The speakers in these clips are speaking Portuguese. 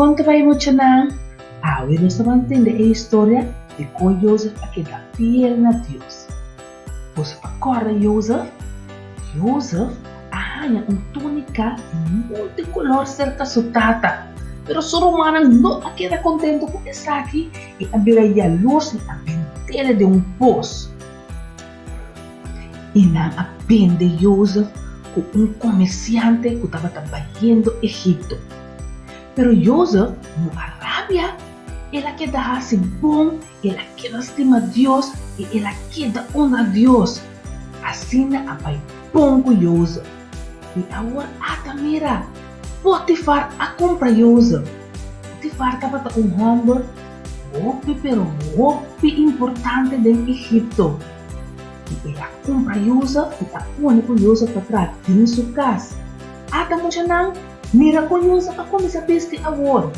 Contaremos a ver nos mantém a história de como Joseph aqui da fiel na Deus. Você acorda Joseph arranha túnica multicolor cerca sua tata. Pero sua romana não queda contento com isso aqui e abrirá a luz e a pentelha de poço. E não aprende Joseph com comerciante que estava trabalhando no Egito. Pero Joseph, no Arábia, ele queda assim bom, ele queda estima Deus e ele queda honra Deus. Assim, a pai bom com Joseph. E agora, mira, Potifar a compra Joseph. Potifar estava homem, muito importante do Egito. E ele compra Joseph e a põe com Joseph para trás em sua casa. Mira com Joseph a começar a vestir agora.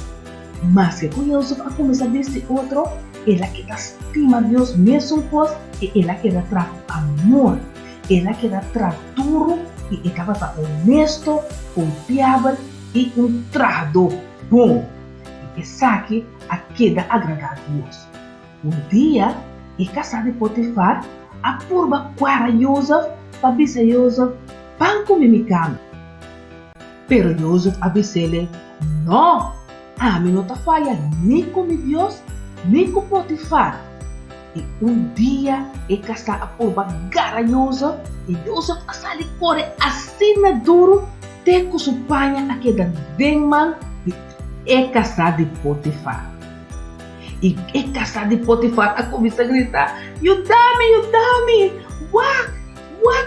Mas que com Joseph a começar a vestir outro, ele queda estima Deus mesmo pois e ele queda trago amor. Ele queda trago duro e ele estava honesto, confiável e trato bom. E esse aqui a queda agradar a Deus. Dia, a casa de Potifar a purba para Joseph para dizer Joseph, vão comer minha cama. Pero Joseph avisou-lhe, não, a mim não falha nem com Deus, nem com Potifar. E dia, a casa a purba gara Joseph, e Joseph a sair corre assim na duro, até que sua panha a queda bem mal, e a casa de Potifar. E a casa de Potifar a começar a gritar, Yudami,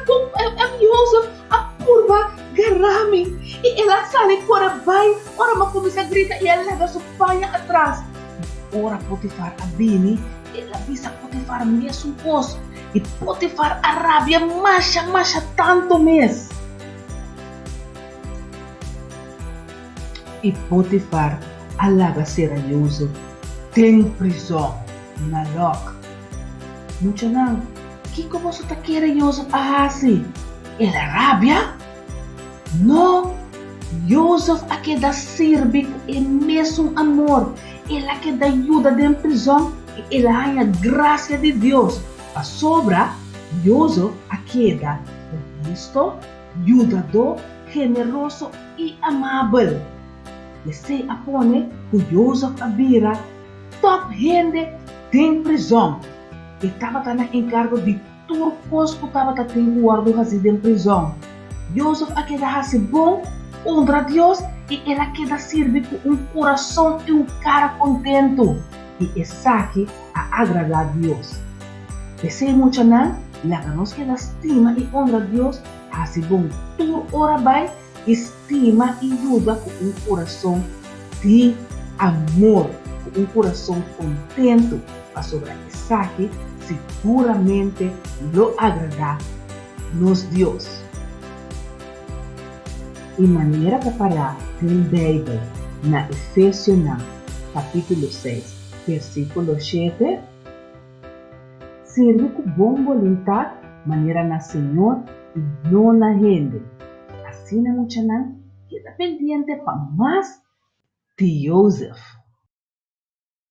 como é Joseph a purba garami. E ela sai fora bem, ora mas começa a gritar e ela leva sua panha atrás. Ora Potifar a bini, ela visa Potifar mesmo poço. E Potifar a rabia macha tanto mesmo. E Potifar alaga ser a Joseph. Tem prisão na loca. Muito não. Que como você está querendo Joseph assim? Ela rabia? Não. Joseph a que dá serve e mesmo amor. Ela que dá ajuda dentro da prisão e ela ganha graça de Deus. A sobra, Joseph a que dá honesto, ajudador, generoso e amável. E se apone que Joseph a vira top gente dentro da prisão. E estava na encargo de turcos que estava tendo guarda assim dentro da prisão. Joseph a que dá assim bom, honra a Deus e ela queda servir com coração e cara contento. E esse aqui a agradar a Deus. Esse muito não, nós que estima e honra a Deus, assim bom, tu ora bem, estima e ajuda com coração de amor, com coração contento. A sobre esse aqui, seguramente lo agradar nos Deus. E maneira de parar tem Bíblia na Efésios capítulo 6, versículo 7. Sirve com boa vontade, maneira na Senhor e não na gente. Assim na muita não, queda pendiente para mais de Joseph.